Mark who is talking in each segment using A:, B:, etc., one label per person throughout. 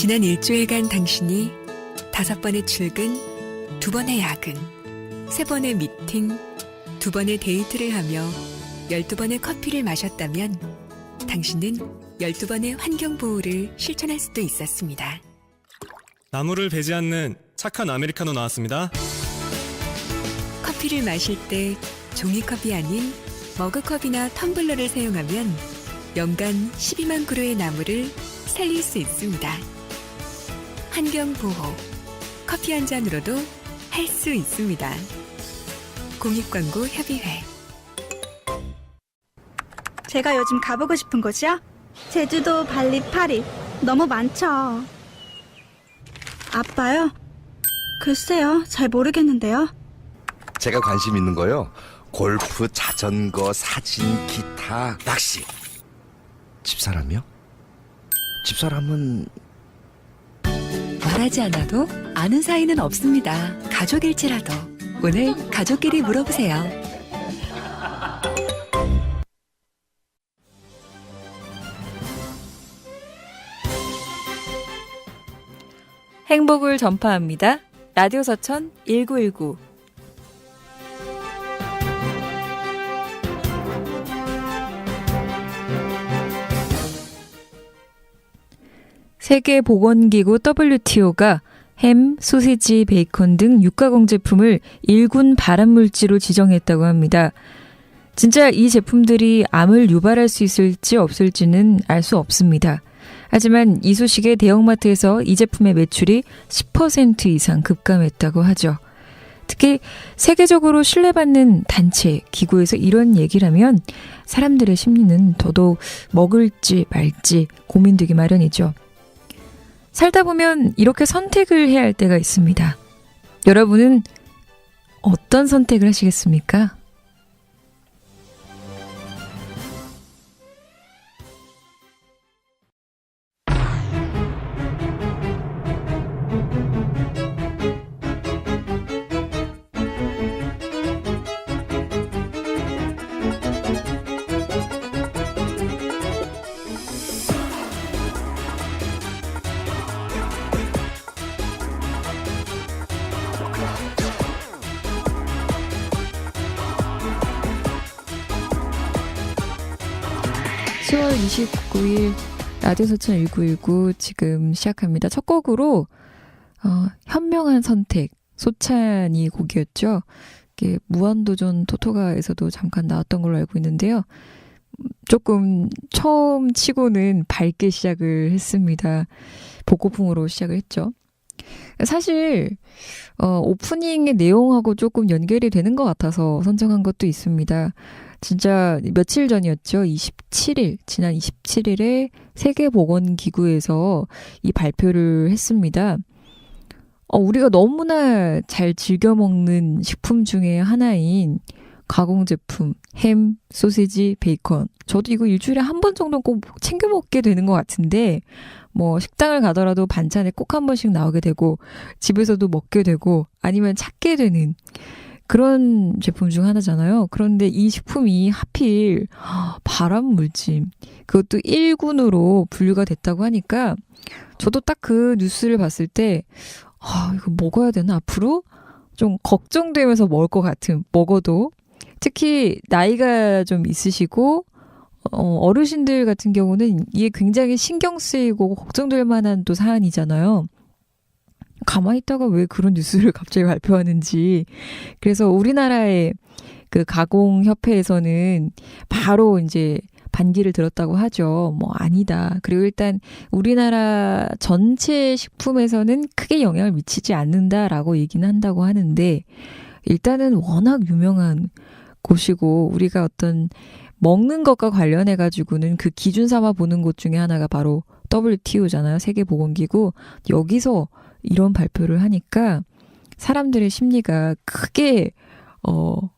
A: 지난 일주일간 당신이 5번의 출근, 2번의 야근, 3번의 미팅, 2번의 데이트를 하며 12번의 커피를 마셨다면 당신은 12번의 환경보호를 실천할 수도 있었습니다.
B: 나무를 베지 않는 착한 아메리카노 나왔습니다.
A: 커피를 마실 때 종이컵이 아닌 머그컵이나 텀블러를 사용하면 연간 12만 그루의 나무를 살릴 수 있습니다. 환경보호, 커피 한 잔으로도 할 수 있습니다. 공익광고협의회.
C: 제가 요즘 가보고 싶은 곳이요? 제주도, 발리, 파리 너무 많죠. 아빠요? 글쎄요, 잘 모르겠는데요.
D: 제가 관심 있는 거요. 골프, 자전거, 사진, 기타, 낚시. 집사람이요? 집사람은
A: 말하지 않아도 아는 사이는 없습니다. 가족일지라도 오늘 가족끼리 물어보세요.
E: 행복을 전파합니다. 라디오 서천 1919. 세계보건기구 WTO가 햄, 소시지, 베이컨 등 육가공 제품을 일군 발암물질로 지정했다고 합니다. 진짜 이 제품들이 암을 유발할 수 있을지 없을지는 알 수 없습니다. 하지만 이 소식에 대형마트에서 이 제품의 매출이 10% 이상 급감했다고 하죠. 특히 세계적으로 신뢰받는 단체, 기구에서 이런 얘기를 하면 사람들의 심리는 더더욱 먹을지 말지 고민되기 마련이죠. 살다 보면 이렇게 선택을 해야 할 때가 있습니다. 여러분은 어떤 선택을 하시겠습니까? (10월 29일) 라디오 서천 1919 지금 시작합니다. 첫 곡으로 현명한 선택, 소찬이 곡이었죠. 이게 무한도전 토토가에서도 잠깐 나왔던 걸로 알고 있는데요. 조금 처음 치고는 밝게 시작을 했습니다. 복고풍으로 시작을 했죠. 사실 오프닝의 내용하고 조금 연결이 되는 것 같아서 선정한 것도 있습니다. 진짜 며칠 전이었죠. 지난 27일에 세계보건기구에서 이 발표를 했습니다. 우리가 너무나 잘 즐겨 먹는 식품 중에 하나인 가공제품, 햄, 소시지, 베이컨. 저도 이거 일주일에 한 번 정도 꼭 챙겨 먹게 되는 것 같은데, 뭐 식당을 가더라도 반찬에 꼭 한 번씩 나오게 되고, 집에서도 먹게 되고, 아니면 찾게 되는 그런 제품 중 하나잖아요. 그런데 이 식품이 하필 발암물질, 그것도 1군으로 분류가 됐다고 하니까 저도 딱 그 뉴스를 봤을 때 이거 먹어야 되나 앞으로? 좀 걱정되면서 먹을 것 같은, 먹어도. 특히 나이가 좀 있으시고 어르신들 같은 경우는 이게 굉장히 신경 쓰이고 걱정될 만한 또 사안이잖아요. 가만히 있다가 왜 그런 뉴스를 갑자기 발표하는지. 그래서 우리나라의 그 가공협회에서는 바로 이제 반기를 들었다고 하죠. 아니다. 그리고 일단 우리나라 전체 식품에서는 크게 영향을 미치지 않는다라고 얘기는 한다고 하는데, 일단은 워낙 유명한 곳이고 우리가 어떤 먹는 것과 관련해가지고는 그 기준 삼아 보는 곳 중에 하나가 바로 WTO잖아요. 세계보건기구. 여기서 이런 발표를 하니까 사람들의 심리가 크게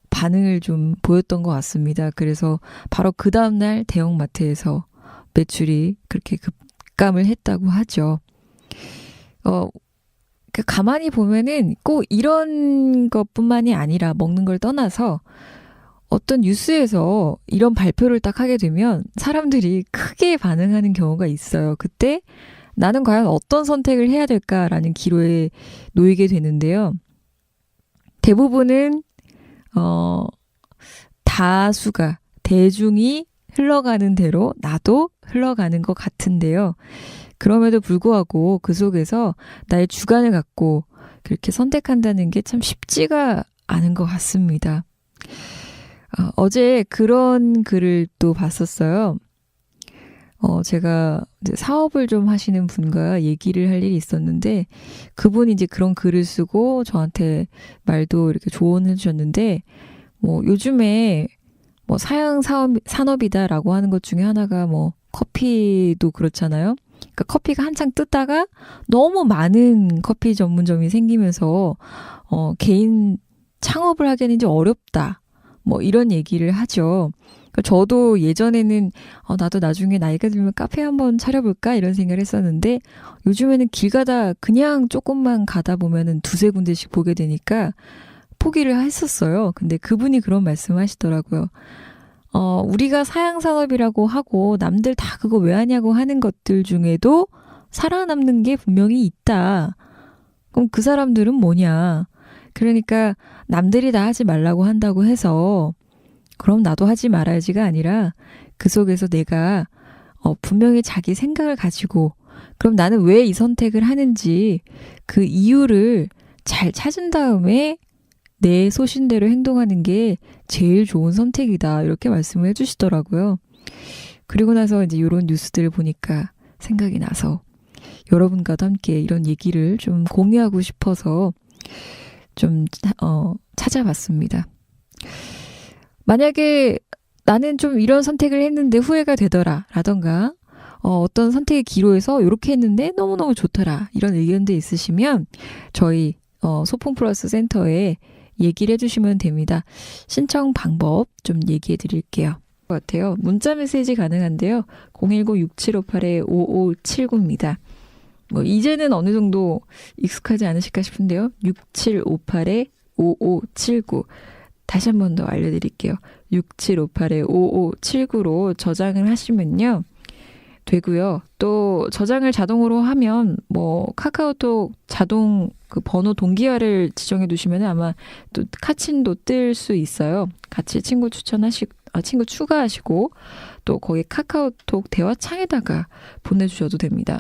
E: 반응을 좀 보였던 것 같습니다. 그래서 바로 그 다음날 대형마트에서 매출이 그렇게 급감을 했다고 하죠. 가만히 보면은 꼭 이런 것뿐만이 아니라 먹는 걸 떠나서 어떤 뉴스에서 이런 발표를 딱 하게 되면 사람들이 크게 반응하는 경우가 있어요. 그때 나는 과연 어떤 선택을 해야 될까라는 기로에 놓이게 되는데요. 대부분은 다수가 대중이 흘러가는 대로 나도 흘러가는 것 같은데요. 그럼에도 불구하고 그 속에서 나의 주관을 갖고 그렇게 선택한다는 게 참 쉽지가 않은 것 같습니다. 어제 그런 글을 또 봤었어요. 제가 이제 사업을 좀 하시는 분과 얘기를 할 일이 있었는데 그분이 이제 그런 글을 쓰고 저한테 말도 이렇게 조언해 주셨는데 뭐 요즘에 뭐 사양 산업이다라고 하는 것 중에 하나가 뭐 커피도 그렇잖아요. 그러니까 커피가 한창 뜨다가 너무 많은 커피 전문점이 생기면서 개인 창업을 하기에는 이제 어렵다. 뭐 이런 얘기를 하죠. 그러니까 저도 예전에는 나도 나중에 나이가 들면 카페 한번 차려볼까 이런 생각을 했었는데 요즘에는 길 가다 그냥 조금만 가다 보면은 두세 군데씩 보게 되니까 포기를 했었어요. 근데 그분이 그런 말씀을 하시더라고요. 우리가 사양산업이라고 하고 남들 다 그거 왜 하냐고 하는 것들 중에도 살아남는 게 분명히 있다. 그럼 그 사람들은 뭐냐? 그러니까 남들이 다 하지 말라고 한다고 해서 그럼 나도 하지 말아야지가 아니라 그 속에서 내가 분명히 자기 생각을 가지고 그럼 나는 왜 이 선택을 하는지 그 이유를 잘 찾은 다음에 내 소신대로 행동하는 게 제일 좋은 선택이다. 이렇게 말씀을 해주시더라고요. 그리고 나서 이제 이런 뉴스들을 보니까 생각이 나서 여러분과도 함께 이런 얘기를 좀 공유하고 싶어서 좀 찾아봤습니다. 만약에 나는 좀 이런 선택을 했는데 후회가 되더라 라던가 어떤 선택의 기로에서 이렇게 했는데 너무너무 좋더라 이런 의견들 있으시면 저희 소풍 플러스 센터에 얘기를 해주시면 됩니다. 신청 방법 좀 얘기해 드릴게요. 같아요. 문자 메시지 가능한데요. 010-6758-5579입니다. 뭐 이제는 어느 정도 익숙하지 않으실까 싶은데요. 6758-5579 다시 한 번 더 알려드릴게요. 6758-5579로 저장을 하시면요. 되고요. 또 저장을 자동으로 하면 뭐 카카오톡 자동 그 번호 동기화를 지정해 두시면 아마 또 카친도 뜰 수 있어요. 같이 친구 친구 추가하시고 또 거기 카카오톡 대화창에다가 보내주셔도 됩니다.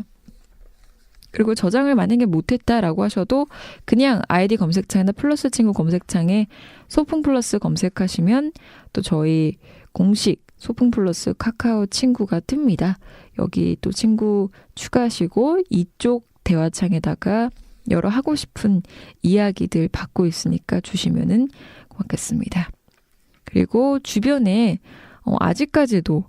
E: 그리고 저장을 만약에 못했다라고 하셔도 그냥 아이디 검색창이나 플러스 친구 검색창에 소풍 플러스 검색하시면 또 저희 공식 소풍 플러스 카카오 친구가 뜹니다. 여기 또 친구 추가하시고 이쪽 대화창에다가 여러 하고 싶은 이야기들 받고 있으니까 주시면은 고맙겠습니다. 그리고 주변에 아직까지도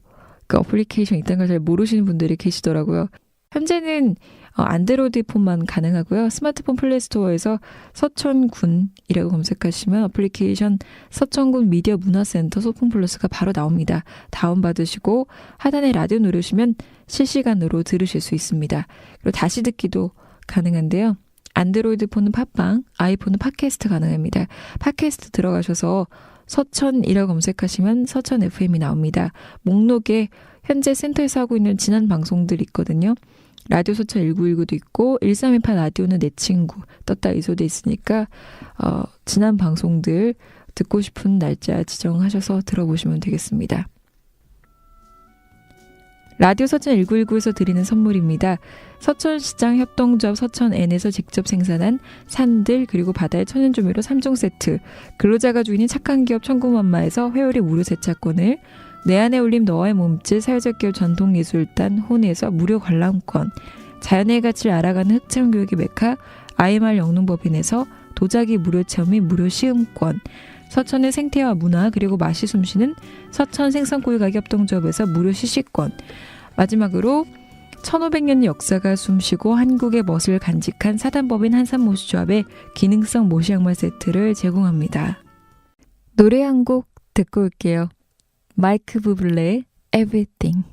E: 그 어플리케이션 있다는 걸 잘 모르시는 분들이 계시더라고요. 현재는 안드로이드 폰만 가능하고요. 스마트폰 플레이스토어에서 서천군이라고 검색하시면 어플리케이션 서천군 미디어 문화센터 소풍 플러스가 바로 나옵니다. 다운받으시고 하단에 라디오 누르시면 실시간으로 들으실 수 있습니다. 그리고 다시 듣기도 가능한데요. 안드로이드 폰은 팟빵, 아이폰은 팟캐스트 가능합니다. 팟캐스트 들어가셔서 서천이라고 검색하시면 서천 FM이 나옵니다. 목록에 현재 센터에서 하고 있는 지난 방송들이 있거든요. 라디오 소천 1919도 있고 1328 라디오는 내 친구 떴다 이소도 있으니까 지난 방송들 듣고 싶은 날짜 지정하셔서 들어보시면 되겠습니다. 라디오 서천 1919에서 드리는 선물입니다. 서천시장 협동조합 서천N에서 직접 생산한 산들 그리고 바다의 천연조미료 3종 세트, 근로자가 주인인 착한 기업 천구만마에서 회오리 무료 세차권을, 내 안에 올림 너와의 몸짓 사회적 기업 전통예술단 혼에서 무료 관람권, 자연의 가치를 알아가는 흑체험교육의 메카 IMR 영농법인에서 도자기 무료 체험 및 무료 시음권, 서천의 생태와 문화 그리고 맛이 숨쉬는 서천 생선구이가게 협동조합에서 무료 시식권, 마지막으로 1500년 역사가 숨쉬고 한국의 멋을 간직한 사단법인 한산모시조합의 기능성 모시양말 세트를 제공합니다. 노래 한 곡 듣고 올게요. 마이크 부블레의 Everything.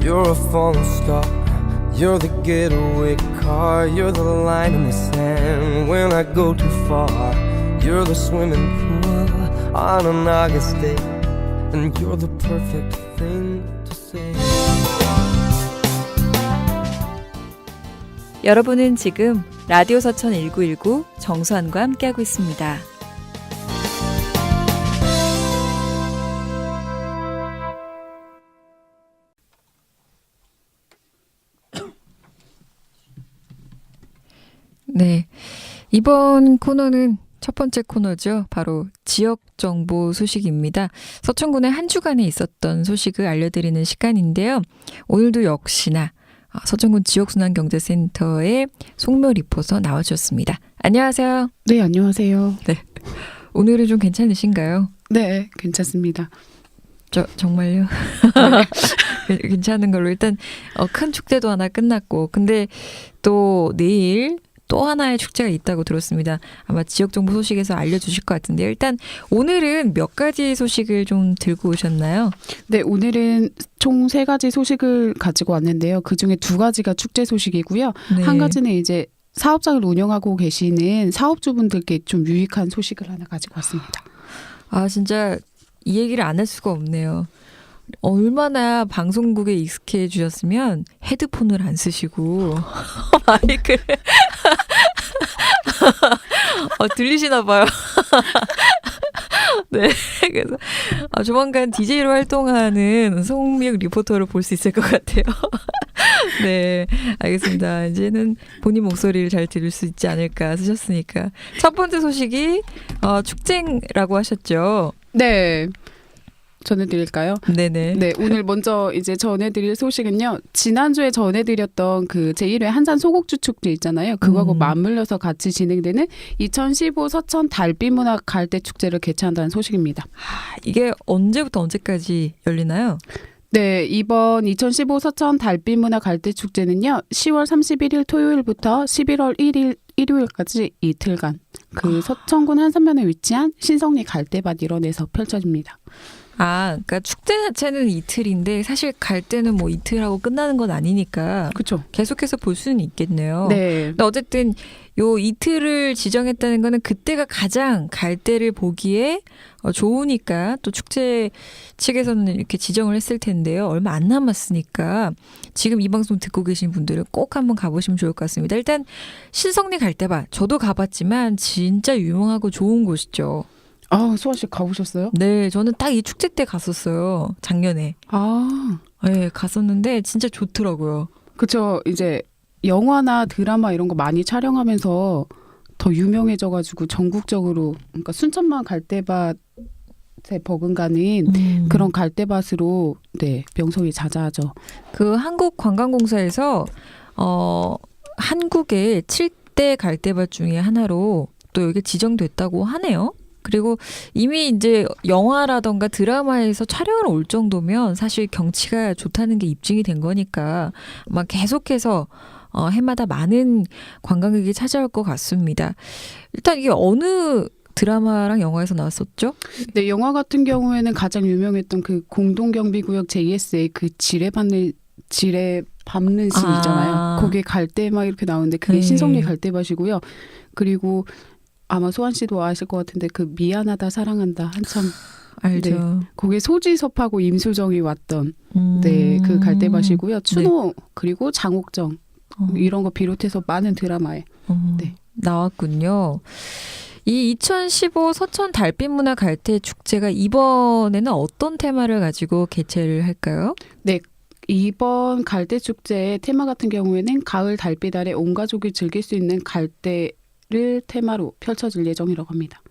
F: You're a falling star, You're the getaway car, you're the line in the sand when I go too far. You're the swimming pool on an August day, and you're the perfect thing to say.
E: 여러분은 지금 라디오 서천 1919 정수환과 함께하고 있습니다. 네, 이번 코너는 첫 번째 코너죠. 바로 지역 정보 소식입니다. 서천군의 한 주간에 있었던 소식을 알려드리는 시간인데요. 오늘도 역시나 서천군 지역순환경제센터의 송묘 리포터 나와주셨습니다. 안녕하세요.
G: 네, 안녕하세요.
E: 오늘은 좀 괜찮으신가요?
G: 네, 괜찮습니다.
E: 정말요? 괜찮은 걸로 일단 큰 축제도 하나 끝났고 근데 또 내일 또 하나의 축제가 있다고 들었습니다. 아마 지역정보 소식에서 알려주실 것 같은데요. 일단 오늘은 몇 가지 소식을 좀 들고 오셨나요?
G: 네, 오늘은 총 3가지 소식을 가지고 왔는데요. 그중에 2가지가 축제 소식이고요.
E: 네.
G: 한 가지는 이제 사업장을 운영하고 계시는 사업주분들께 좀 유익한 소식을 하나 가지고 왔습니다.
E: 아, 진짜 이 얘기를 안 할 수가 없네요. 얼마나 방송국에 익숙해지셨으면 헤드폰을 안 쓰시고 마이크를 들리시나 봐요. 네, 그래서 조만간 DJ로 활동하는 송미혁 리포터를 볼 수 있을 것 같아요. 네, 알겠습니다. 이제는 본인 목소리를 잘 들을 수 있지 않을까 쓰셨으니까. 첫 번째 소식이 축제라고 하셨죠?
G: 네. 전해드릴까요?
E: 네네.
G: 네, 오늘 먼저 이제 전해드릴 소식은요. 지난주에 전해드렸던 그 제1회 한산 소곡주 축제 있잖아요. 그거하고 맞물려서 같이 진행되는 2015 서천 달빛문화 갈대 축제를 개최한다는 소식입니다.
E: 이게 언제부터 언제까지 열리나요?
G: 네, 이번 2015 서천 달빛문화 갈대 축제는요. 10월 31일 토요일부터 11월 1일 일요일까지 이틀간 그 서천군 한산면에 위치한 신성리 갈대밭 일원에서 펼쳐집니다.
E: 그러니까 축제 자체는 이틀인데 사실 갈 때는 뭐 이틀하고 끝나는 건 아니니까
G: 그렇죠.
E: 계속해서 볼 수는 있겠네요.
G: 네.
E: 근데 어쨌든 요 이틀을 지정했다는 거는 그때가 가장 갈 때를 보기에 좋으니까 또 축제 측에서는 이렇게 지정을 했을 텐데요. 얼마 안 남았으니까 지금 이 방송 듣고 계신 분들은 꼭 한번 가보시면 좋을 것 같습니다. 일단 신성리 갈대밭 저도 가봤지만 진짜 유명하고 좋은 곳이죠.
G: 수아 씨 가보셨어요?
E: 네, 저는 딱 이 축제 때 갔었어요. 작년에. 네, 갔었는데 진짜 좋더라고요.
G: 그렇죠. 이제 영화나 드라마 이런 거 많이 촬영하면서 더 유명해져가지고 전국적으로 그러니까 순천만 갈대밭에 버금가는 그런 갈대밭으로 네, 명성이 자자하죠.
E: 그 한국관광공사에서 한국의 7대 갈대밭 중에 하나로 또 여기 지정됐다고 하네요. 그리고 이미 이제 영화라던가 드라마에서 촬영을 올 정도면 사실 경치가 좋다는 게 입증이 된 거니까 아마 계속해서 해마다 많은 관광객이 찾아올 것 같습니다. 일단 이게 어느 드라마랑 영화에서 나왔었죠?
G: 네, 영화 같은 경우에는 가장 유명했던 그 공동경비구역 JSA 그 지뢰 밟는 씬 있잖아요. 거기에 갈대 막 이렇게 나오는데 그게 신성리 갈대밭이고요. 그리고 아마 소환 씨도 아실 것 같은데 그 미안하다 사랑한다 한참
E: 알죠.
G: 네, 거기에 소지섭하고 임수정이 왔던 네, 그 갈대밭이고요. 추노 네. 그리고 장옥정 이런 거 비롯해서 많은 드라마에 네.
E: 나왔군요. 이 2015 서천 달빛문화 갈대 축제가 이번에는 어떤 테마를 가지고 개최를 할까요?
G: 네. 이번 갈대 축제의 테마 같은 경우에는 가을 달빛 아래 온 가족이 즐길 수 있는 갈대를 테마로 펼쳐질 예정이라고 합니다.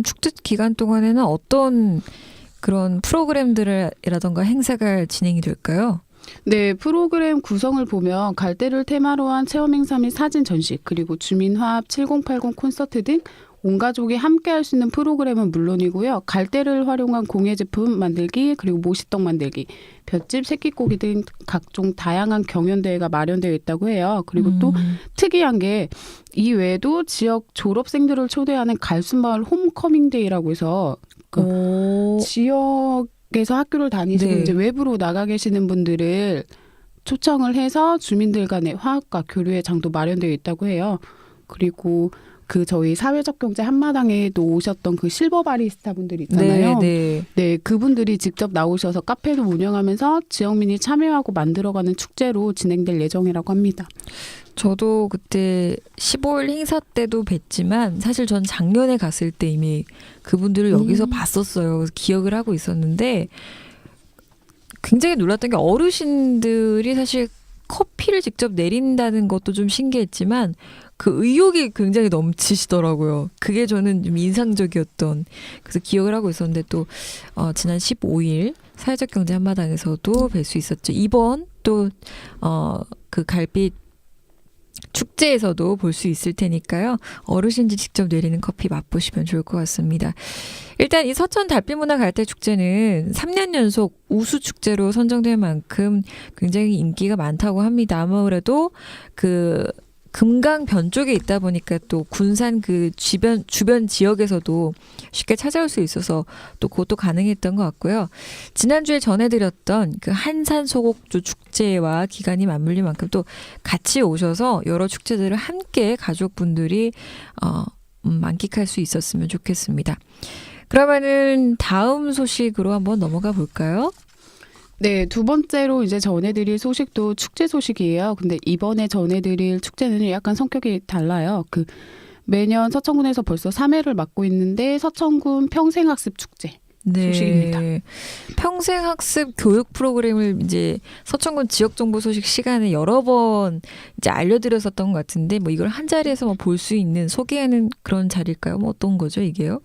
E: 축제 기간 동안에는 어떤 그런 프로그램들이라던가 행사가 진행이 될까요?
G: 네, 프로그램 구성을 보면 갈대를 테마로 한 체험 행사 및 사진 전시, 그리고 주민화합 7080 콘서트 등 온 가족이 함께 할 수 있는 프로그램은 물론이고요. 갈대를 활용한 공예 제품 만들기, 그리고 모시떡 만들기, 볏짚, 새끼고기 등 각종 다양한 경연대회가 마련되어 있다고 해요. 그리고 또 특이한 게 이 외에도 지역 졸업생들을 초대하는 갈순마을 홈커밍데이라고 해서 지역에서 학교를 다니시고
E: 네.
G: 이제 외부로 나가 계시는 분들을 초청을 해서 주민들 간의 화합과 교류의 장도 마련되어 있다고 해요. 그리고 그 저희 사회적 경제 한마당에도 오셨던 그 실버 바리스타 분들 있잖아요.
E: 네.
G: 네, 그분들이 직접 나오셔서 카페도 운영하면서 지역민이 참여하고 만들어가는 축제로 진행될 예정이라고 합니다.
E: 저도 그때 15일 행사 때도 뵀지만 사실 전 작년에 갔을 때 이미 그분들을 여기서 봤었어요. 그래서 기억을 하고 있었는데 굉장히 놀랐던 게 어르신들이 사실 커피를 직접 내린다는 것도 좀 신기했지만 그 의욕이 굉장히 넘치시더라고요. 그게 저는 좀 인상적이었던, 그래서 기억을 하고 있었는데 또 지난 15일 사회적 경제 한마당에서도 뵐 수 있었죠. 이번 또 그 갈빛 축제에서도 볼 수 있을 테니까요. 어르신들 직접 내리는 커피 맛보시면 좋을 것 같습니다. 일단 이 서천 달빛문화 갈대 축제는 3년 연속 우수 축제로 선정될 만큼 굉장히 인기가 많다고 합니다. 아무래도 그 금강 변 쪽에 있다 보니까 또 군산 그 주변 지역에서도 쉽게 찾아올 수 있어서 또 그것도 가능했던 것 같고요. 지난주에 전해드렸던 그 한산 소곡주 축제와 기간이 맞물린 만큼 또 같이 오셔서 여러 축제들을 함께 가족분들이 만끽할 수 있었으면 좋겠습니다. 그러면은 다음 소식으로 한번 넘어가 볼까요?
G: 네, 두 번째로 이제 전해드릴 소식도 축제 소식이에요. 근데 이번에 전해드릴 축제는 약간 성격이 달라요. 그 매년 서천군에서 벌써 3회를 맡고 있는데 서천군 평생학습 축제.
E: 네.
G: 소식입니다.
E: 평생학습 교육 프로그램을 이제 서천군 지역정보 소식 시간에 여러 번 이제 알려드렸었던 것 같은데 뭐 이걸 한 자리에서 뭐 볼 수 있는 소개하는 그런 자리일까요? 뭐 어떤 거죠 이게요?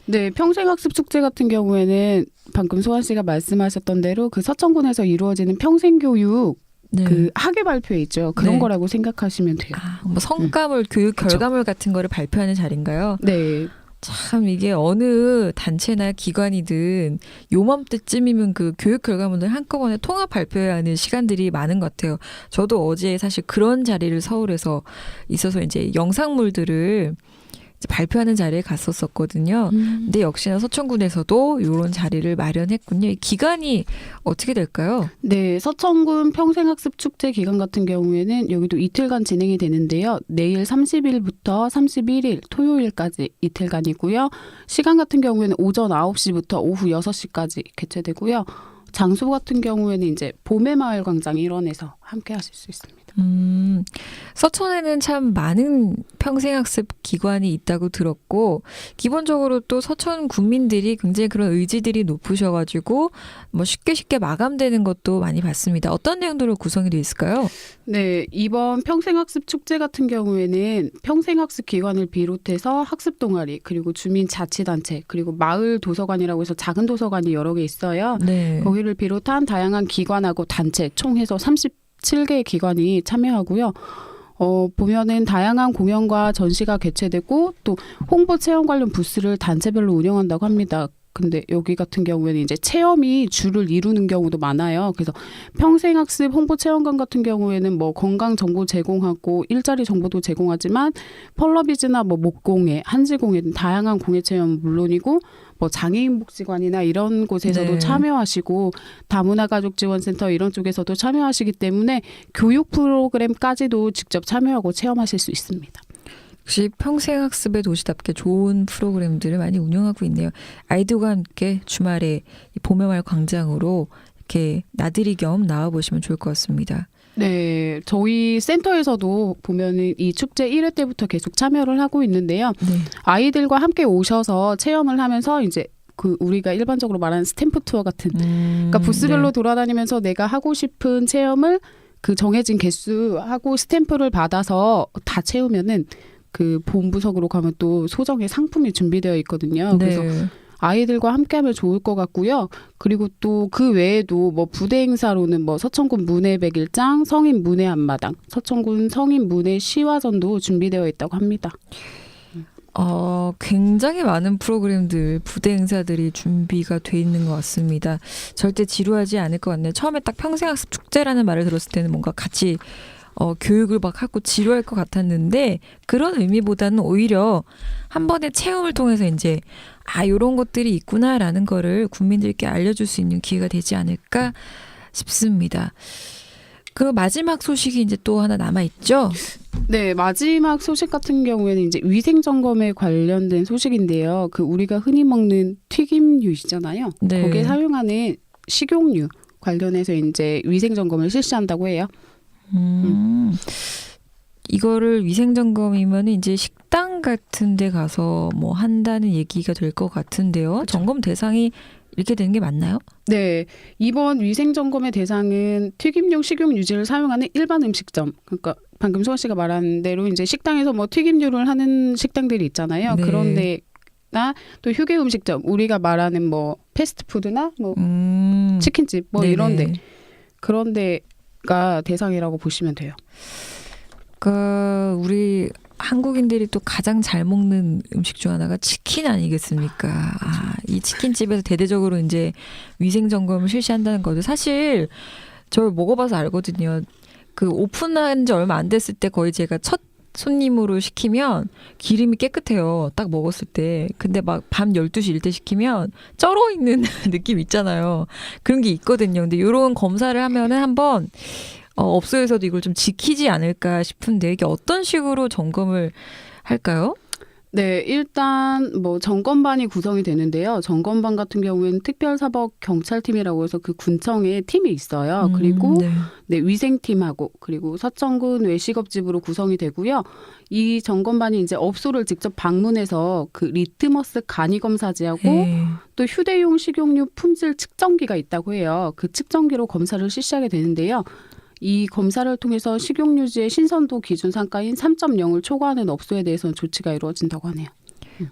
G: 네, 평생학습 축제 같은 경우에는 방금 소환 씨가 말씀하셨던 대로 그 서천군에서 이루어지는 평생교육
E: 네.
G: 그 학예 발표회 있죠. 그런
E: 네.
G: 거라고 생각하시면 돼요.
E: 뭐 성과물, 교육
G: 그쵸.
E: 결과물 같은 거를 발표하는 자리인가요?
G: 네.
E: 참 이게 어느 단체나 기관이든 요맘때쯤이면 그 교육 결과물을 한꺼번에 통합 발표해야 하는 시간들이 많은 것 같아요. 저도 어제 사실 그런 자리를 서울에서 있어서 이제 영상물들을 이제 발표하는 자리에 갔었었거든요. 근데 역시나 서천군에서도 이런 자리를 마련했군요. 이 기간이 어떻게 될까요?
G: 네, 서천군 평생학습 축제 기간 같은 경우에는 여기도 이틀간 진행이 되는데요. 내일 30일부터 31일 토요일까지 이틀간이고요. 시간 같은 경우에는 오전 9시부터 오후 6시까지 개최되고요. 장소 같은 경우에는 이제 봄의마을 광장 일원에서 함께 하실 수 있습니다.
E: 서천에는 참 많은 평생학습 기관이 있다고 들었고 기본적으로 또 서천 국민들이 굉장히 그런 의지들이 높으셔가지고 뭐 쉽게 마감되는 것도 많이 봤습니다. 어떤 내용들로 구성이 되어 있을까요?
G: 네, 이번 평생학습 축제 같은 경우에는 평생학습 기관을 비롯해서 학습 동아리 그리고 주민자치단체 그리고 마을 도서관이라고 해서 작은 도서관이 여러 개 있어요.
E: 네.
G: 거기를 비롯한 다양한 기관하고 단체 총 해서 37개의 기관이 참여하고요. 보면은 다양한 공연과 전시가 개최되고 또 홍보 체험 관련 부스를 단체별로 운영한다고 합니다. 근데 여기 같은 경우에는 이제 체험이 주를 이루는 경우도 많아요. 그래서 평생학습 홍보체험관 같은 경우에는 뭐 건강 정보 제공하고 일자리 정보도 제공하지만 펄러비즈나 뭐 목공예, 한지공예 등 다양한 공예 체험은 물론이고 뭐 장애인 복지관이나 이런 곳에서도
E: 네.
G: 참여하시고 다문화가족지원센터 이런 쪽에서도 참여하시기 때문에 교육 프로그램까지도 직접 참여하고 체험하실 수 있습니다.
E: 역시 평생학습의 도시답게 좋은 프로그램들을 많이 운영하고 있네요. 아이들과 함께 주말에 이 봄의마을 광장으로 이렇게 나들이 겸 나와보시면 좋을 것 같습니다.
G: 네, 저희 센터에서도 보면은 이 축제 1회 때부터 계속 참여를 하고 있는데요.
E: 네.
G: 아이들과 함께 오셔서 체험을 하면서 이제 그 우리가 일반적으로 말하는 스탬프 투어 같은 그러니까 부스별로
E: 네.
G: 돌아다니면서 내가 하고 싶은 체험을 그 정해진 개수하고 스탬프를 받아서 다 채우면은 그 본부석으로 가면 또 소정의 상품이 준비되어 있거든요. 그래서
E: 네.
G: 아이들과 함께하면 좋을 것 같고요. 그리고 또 그 외에도 뭐 부대 행사로는 뭐 서천군 문예 100일장, 성인 문예 한마당, 서천군 성인 문예 시화전도 준비되어 있다고 합니다.
E: 굉장히 많은 프로그램들, 부대 행사들이 준비가 돼 있는 것 같습니다. 절대 지루하지 않을 것 같네요. 처음에 딱 평생학습 축제라는 말을 들었을 때는 뭔가 같이 교육을 막 하고 지루할 것 같았는데 그런 의미보다는 오히려 한 번의 체험을 통해서 이제 이런 것들이 있구나라는 거를 국민들께 알려줄 수 있는 기회가 되지 않을까 싶습니다. 그 마지막 소식이 이제 또 하나 남아 있죠.
G: 네, 마지막 소식 같은 경우에는 이제 위생 점검에 관련된 소식인데요. 그 우리가 흔히 먹는 튀김류시잖아요.
E: 네.
G: 거기에 사용하는 식용유 관련해서 이제 위생 점검을 실시한다고 해요.
E: 이거를 위생 점검이면 이제 식당 같은 데 가서 뭐 한다는 얘기가 될 것 같은데요. 점검 대상이 이렇게 되는 게 맞나요?
G: 네, 이번 위생 점검의 대상은 튀김용 식용유지를 사용하는 일반 음식점. 그러니까 방금 소아 씨가 말한 대로 이제 식당에서 뭐 튀김류를 하는 식당들이 있잖아요.
E: 네.
G: 그런 데나 또 휴게 음식점, 우리가 말하는 뭐 패스트푸드나 뭐 치킨집 뭐
E: 네네.
G: 이런 데 그런 데가 대상이라고 보시면 돼요.
E: 그러니까 우리 한국인들이 또 가장 잘 먹는 음식 중 하나가 치킨 아니겠습니까? 이 치킨집에서 대대적으로 이제 위생 점검을 실시한다는 것도 사실 저 먹어봐서 알거든요. 그 오픈한 지 얼마 안 됐을 때 거의 제가 첫 손님으로 시키면 기름이 깨끗해요. 딱 먹었을 때. 근데 막 밤 12시 일 때 시키면 쩔어 있는 느낌 있잖아요. 그런 게 있거든요. 근데 이런 검사를 하면은 한번 업소에서도 이걸 좀 지키지 않을까 싶은데 이게 어떤 식으로 점검을 할까요?
G: 네, 일단 뭐 점검반이 구성이 되는데요. 점검반 같은 경우에는 특별사법경찰팀이라고 해서 그 군청에 팀이 있어요. 그리고 네, 위생팀하고 그리고 서천군 외식업집으로 구성이 되고요. 이 점검반이 이제 업소를 직접 방문해서 그 리트머스 간이 검사지하고 또 휴대용 식용유 품질 측정기가 있다고 해요. 그 측정기로 검사를 실시하게 되는데요. 이 검사를 통해서 식용유지의 신선도 기준 상가인 3.0을 초과하는 업소에 대해서는 조치가 이루어진다고 하네요.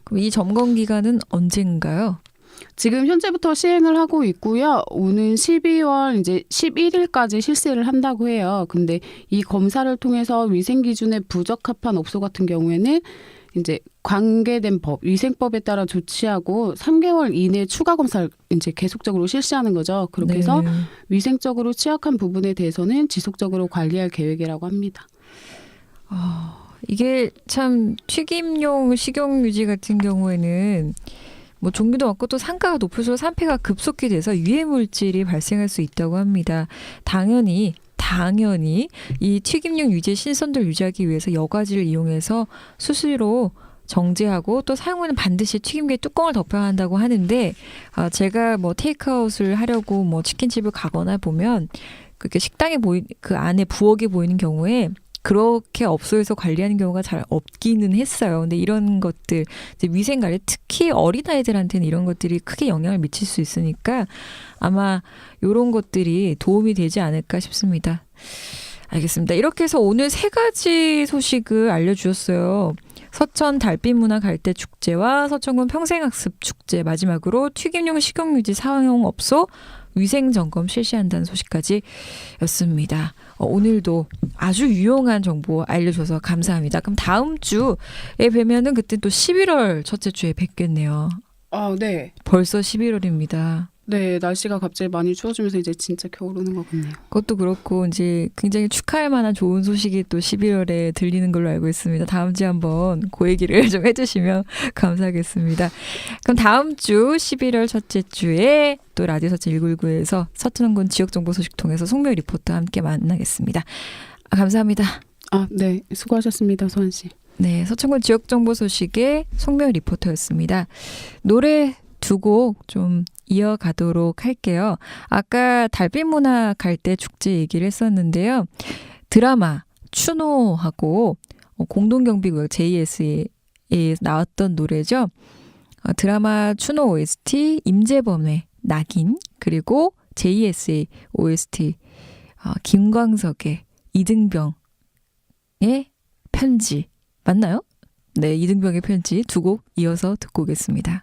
E: 그럼 이 점검 기간은 언젠가요?
G: 지금 현재부터 시행을 하고 있고요. 오는 12월 이제 11일까지 실시를 한다고 해요. 근데 이 검사를 통해서 위생 기준에 부적합한 업소 같은 경우에는 이제 관계된 법, 위생법에 따라 조치하고 3개월 이내 추가 검사를 이제 계속적으로 실시하는 거죠. 그렇게 해서 위생적으로 취약한 부분에 대해서는 지속적으로 관리할 계획이라고 합니다.
E: 이게 참 튀김용 식용유지 같은 경우에는 뭐 종류도 많고 또 상가가 높을수록 산패가 급속히 돼서 유해 물질이 발생할 수 있다고 합니다. 당연히 이 튀김용 유지의 신선도를 유지하기 위해서 여과지를 이용해서 수시로 정제하고 또 사용하는 반드시 튀김기에 뚜껑을 덮어야 한다고 하는데 제가 뭐 테이크아웃을 하려고 뭐 치킨집을 가거나 보면 그렇게 식당에 그 안에 부엌이 보이는 경우에 그렇게 업소에서 관리하는 경우가 잘 없기는 했어요. 근데 이런 것들 이제 위생 관리 특히 어린아이들한테는 이런 것들이 크게 영향을 미칠 수 있으니까 아마 이런 것들이 도움이 되지 않을까 싶습니다. 알겠습니다. 이렇게 해서 오늘 3가지 소식을 알려주셨어요. 서천 달빛문화 갈대 축제와 서천군 평생학습 축제, 마지막으로 튀김용 식용유지 사용업소 위생점검 실시한다는 소식까지였습니다. 오늘도 아주 유용한 정보 알려줘서 감사합니다. 그럼 다음 주에 뵈면은 그때 또 11월 첫째 주에 뵙겠네요.
G: 네.
E: 벌써 11월입니다.
G: 네, 날씨가 갑자기 많이 추워지면서 이제 진짜 겨울 오는 것 같네요.
E: 그것도 그렇고 이제 굉장히 축하할 만한 좋은 소식이 또 11월에 들리는 걸로 알고 있습니다. 다음 주에 한번 그 얘기를 좀 해주시면 감사하겠습니다. 그럼 다음 주 11월 첫째 주에 또 라디오 서천 199에서 서천군 지역정보 소식 통해서 송묘 리포터와 함께 만나겠습니다. 감사합니다.
G: 네, 수고하셨습니다, 소환 씨.
E: 네, 서천군 지역정보 소식의 송묘 리포터였습니다. 노래 2곡 좀 이어가도록 할게요. 아까 달빛문화 갈대 축제 얘기를 했었는데요. 드라마 추노하고 공동경비구역 JS에 나왔던 노래죠. 드라마 추노 OST 임재범의 낙인, 그리고 JSA OST 김광석의 이등병의 편지 맞나요? 네, 이등병의 편지 2곡 이어서 듣고 오겠습니다.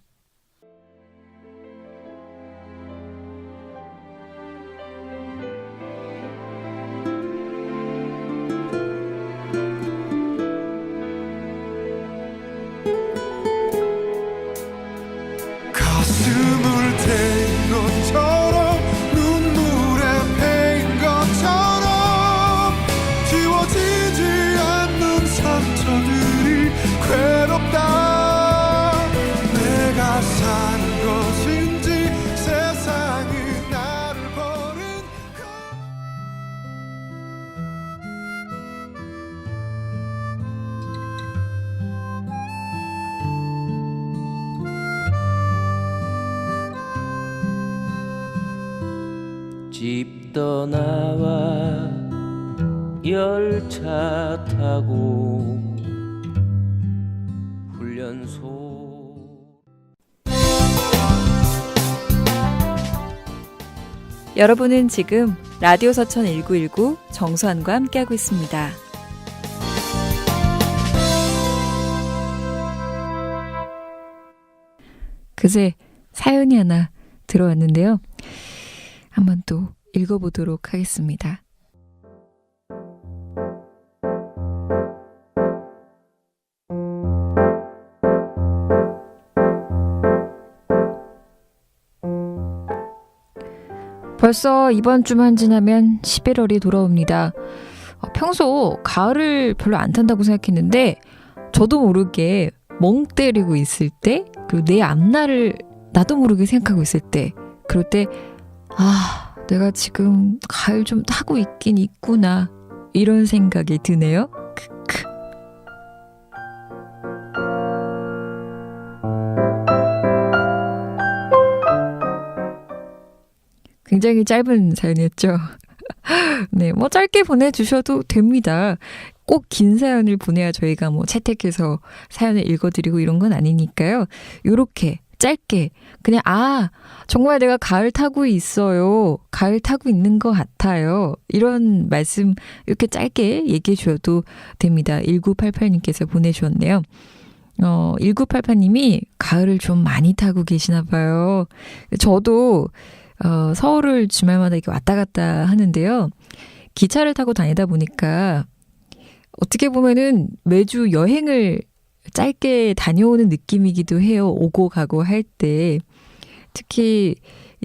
H: 가슴을 태인 것처럼 눈물에 패인 것처럼 지워지지 않는 상처들이 괴롭다. 내가
F: 떠나와 열차 타고 훈련소.
E: 여러분은 지금 라디오 서천 1919 정수환과 함께하고 있습니다. 그새 사연이 하나 들어왔는데요. 한번 또 읽어보도록 하겠습니다. 벌써 이번 주만 지나면 11월이 돌아옵니다. 평소 가을을 별로 안 탄다고 생각했는데 저도 모르게 멍 때리고 있을 때, 그리고 내 앞날을 나도 모르게 생각하고 있을 때, 그럴 때 내가 지금 가을 좀 타고 있긴 있구나, 이런 생각이 드네요. 크크. 굉장히 짧은 사연이었죠. 네, 뭐 짧게 보내주셔도 됩니다. 꼭 긴 사연을 보내야 저희가 뭐 채택해서 사연을 읽어드리고 이런 건 아니니까요. 요렇게 짧게 그냥 정말 내가 가을 타고 있어요. 가을 타고 있는 것 같아요. 이런 말씀 이렇게 짧게 얘기해 주셔도 됩니다. 1988님께서 보내주셨네요. 1988님이 가을을 좀 많이 타고 계시나 봐요. 저도 서울을 주말마다 이렇게 왔다 갔다 하는데요. 기차를 타고 다니다 보니까 어떻게 보면은 매주 여행을 짧게 다녀오는 느낌이기도 해요. 오고 가고 할 때. 특히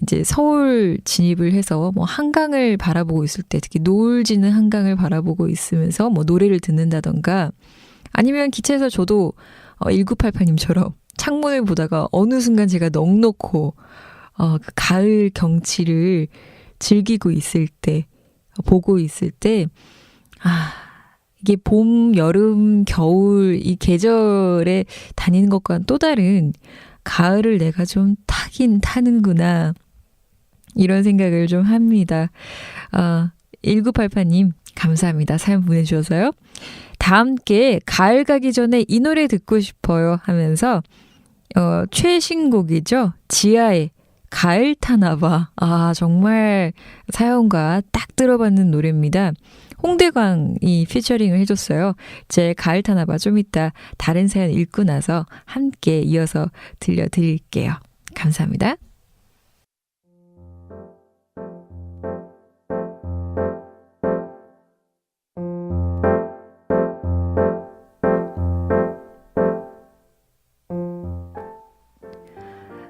E: 이제 서울 진입을 해서 뭐 한강을 바라보고 있을 때, 특히 노을 지는 한강을 바라보고 있으면서 뭐 노래를 듣는다던가, 아니면 기차에서 저도 1988님처럼 창문을 보다가 어느 순간 제가 넋놓고 그 가을 경치를 즐기고 있을 때, 보고 있을 때, 이게 봄, 여름, 겨울 이 계절에 다니는 것과는 또 다른 가을을 내가 좀 타긴 타는구나, 이런 생각을 좀 합니다. 1988님 감사합니다. 사연 보내주셔서요. 다 함께 가을 가기 전에 이 노래 듣고 싶어요 하면서 최신곡이죠. 지하의 가을 타나봐. 정말 사연과 딱 들어맞는 노래입니다. 홍대광이 피처링을 해줬어요. 제 가을 타나봐 좀 이따 다른 사연 읽고 나서 함께 이어서 들려드릴게요. 감사합니다.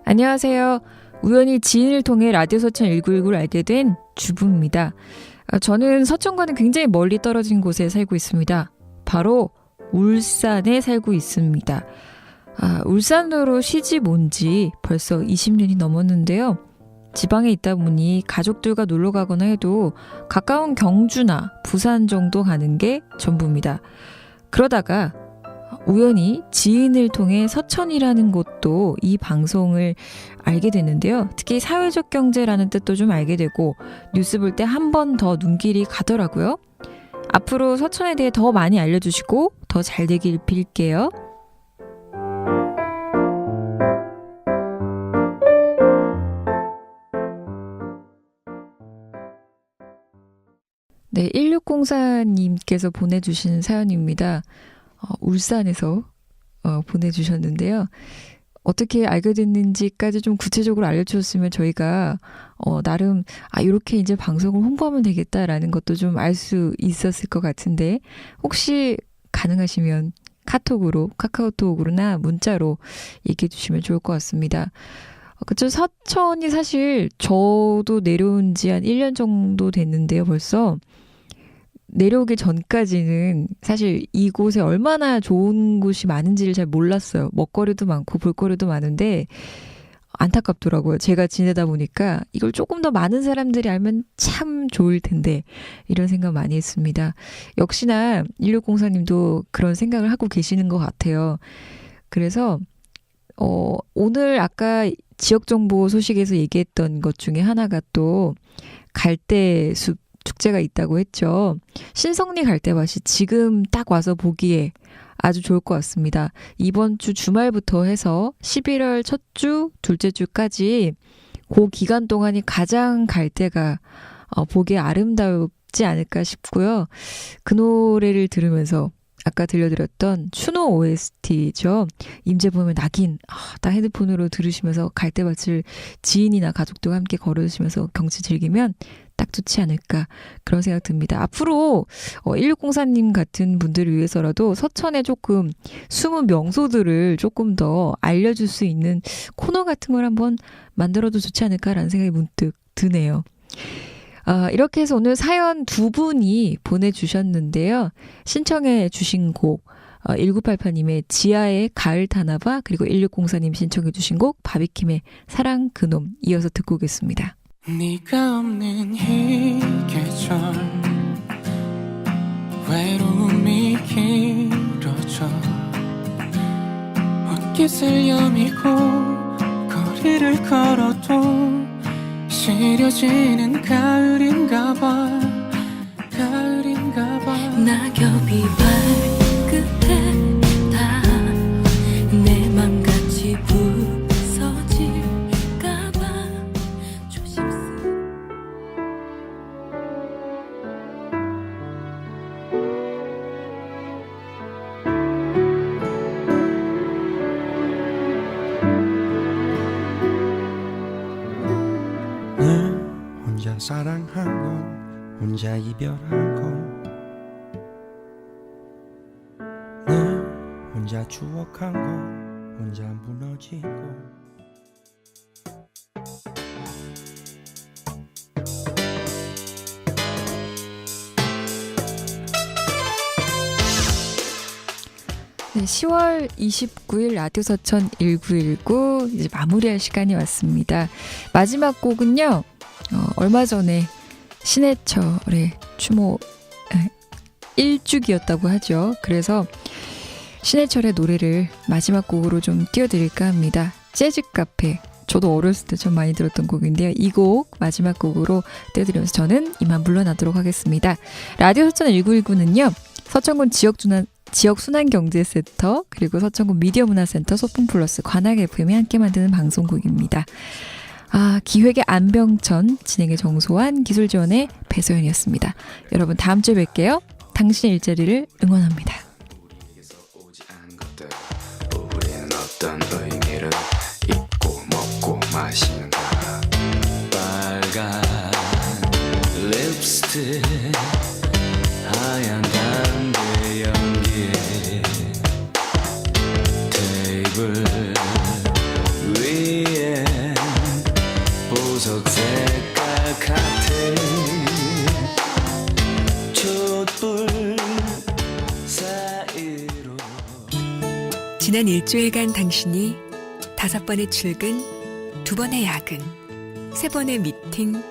E: 안녕하세요. 우연히 지인을 통해 라디오 서천 1919를 알게 된 주부입니다. 저는 서천과는 굉장히 멀리 떨어진 곳에 살고 있습니다. 바로 울산에 살고 있습니다. 울산으로 시집 온 지 벌써 20년이 넘었는데요. 지방에 있다 보니 가족들과 놀러 가거나 해도 가까운 경주나 부산 정도 가는 게 전부입니다. 그러다가 우연히 지인을 통해 서천이라는 곳도 이 방송을 알게 됐는데요. 특히 사회적 경제라는 뜻도 좀 알게 되고 뉴스 볼 때 한 번 더 눈길이 가더라고요. 앞으로 서천에 대해 더 많이 알려주시고 더 잘 되길 빌게요. 네, 1604님께서 보내주신 사연입니다. 울산에서 보내주셨는데요. 어떻게 알게 됐는지까지 좀 구체적으로 알려주셨으면 저희가 나름 이렇게 이제 방송을 홍보하면 되겠다라는 것도 좀 알 수 있었을 것 같은데, 혹시 가능하시면 카카오톡으로나 문자로 얘기해 주시면 좋을 것 같습니다. 그쵸, 서천이 사실 저도 내려온 지 한 1년 정도 됐는데요. 벌써 내려오기 전까지는 사실 이곳에 얼마나 좋은 곳이 많은지를 잘 몰랐어요. 먹거리도 많고 볼거리도 많은데 안타깝더라고요. 제가 지내다 보니까 이걸 조금 더 많은 사람들이 알면 참 좋을 텐데, 이런 생각 많이 했습니다. 역시나 1604님도 그런 생각을 하고 계시는 것 같아요. 그래서 오늘 아까 지역정보 소식에서 얘기했던 것 중에 하나가 또 갈대숲 축제가 있다고 했죠. 신성리 갈대밭이 지금 딱 와서 보기에 아주 좋을 것 같습니다. 이번 주 주말부터 해서 11월 첫 주, 둘째 주까지 그 기간 동안이 가장 갈대가 보기에 아름답지 않을까 싶고요. 그 노래를 들으면서 아까 들려드렸던 추노 OST죠. 임재범의 낙인. 딱 헤드폰으로 들으시면서 갈대밭을 지인이나 가족들과 함께 걸으시면서 경치 즐기면 딱 좋지 않을까 그런 생각 듭니다. 앞으로 1604님 같은 분들을 위해서라도 서천에 조금 숨은 명소들을 조금 더 알려줄 수 있는 코너 같은 걸 한번 만들어도 좋지 않을까라는 생각이 문득 드네요. 이렇게 해서 오늘 사연 두 분이 보내주셨는데요. 신청해 주신 곡 1988님의 지하의 가을 타나봐, 그리고 1604님 신청해 주신 곡 바비킴의 사랑 그놈 이어서 듣고 오겠습니다.
I: 네가 없는 이 계절 외로움이 길어져 옷깃을 여미고 거리를 걸어도 시려지는 가을인가봐
J: 낙엽이 발끝에 닿아 내 맘같이 부서질까봐 조심스레
F: 늘 혼자 사랑하고 혼자 이별하고 늘 혼자 추억하고 혼자 무너지고
E: 네, 10월 29일 라디오 서천 1919 이제 마무리할 시간이 왔습니다. 마지막 곡은요. 얼마 전에 신해철의 추모 1주기였다고 하죠. 그래서 신해철의 노래를 마지막 곡으로 좀 띄워드릴까 합니다. 재즈 카페. 저도 어렸을 때 좀 많이 들었던 곡인데요. 이 곡 마지막 곡으로 띄워드리면서 저는 이만 물러나도록 하겠습니다. 라디오 서천 1919는요. 서천군 지역순환경제센터, 그리고 서천군 미디어문화센터, 소풍플러스, 관악 FM이 함께 만드는 방송국입니다. 기획의 안병천, 진행의 정소환, 기술지원의 배소연이었습니다. 여러분 다음 주에 뵐게요. 당신의 일자리를 응원합니다.
K: 우리는 어떤 의미를 잊고 먹고 마시는가. 빨간 립스틱 하얀 담배 연기에 테이블 위에 보석 색깔 칵테일 촛불 사이로.
A: 지난 일주일간 당신이 5번의 출근, 2번의 야근, 3번의 미팅,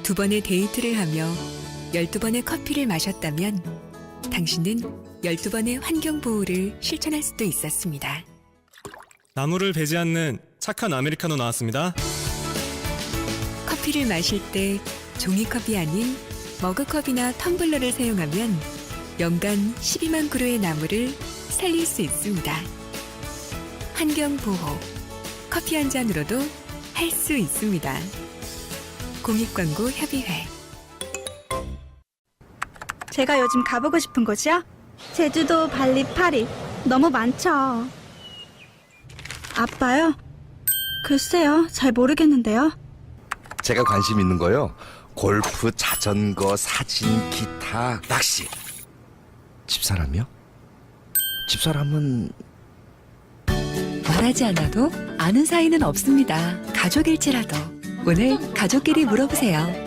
A: 2번의 데이트를 하며 12번의 커피를 마셨다면 당신은 12번의 환경보호를 실천할 수도 있었습니다.
B: 나무를 베지 않는 착한 아메리카노 나왔습니다.
A: 커피를 마실 때 종이컵이 아닌 머그컵이나 텀블러를 사용하면 연간 12만 그루의 나무를 살릴 수 있습니다. 환경보호, 커피 한 잔으로도 할 수 있습니다. 공익광고협의회.
C: 제가 요즘 가보고 싶은 곳이요? 제주도, 발리, 파리 너무 많죠. 아빠요? 글쎄요, 잘 모르겠는데요.
D: 제가 관심 있는 거요. 골프, 자전거, 사진, 기타, 낚시. 집사람이요? 집사람은
A: 말하지 않아도 아는 사이는 없습니다. 가족일지라도 오늘 가족끼리 물어보세요.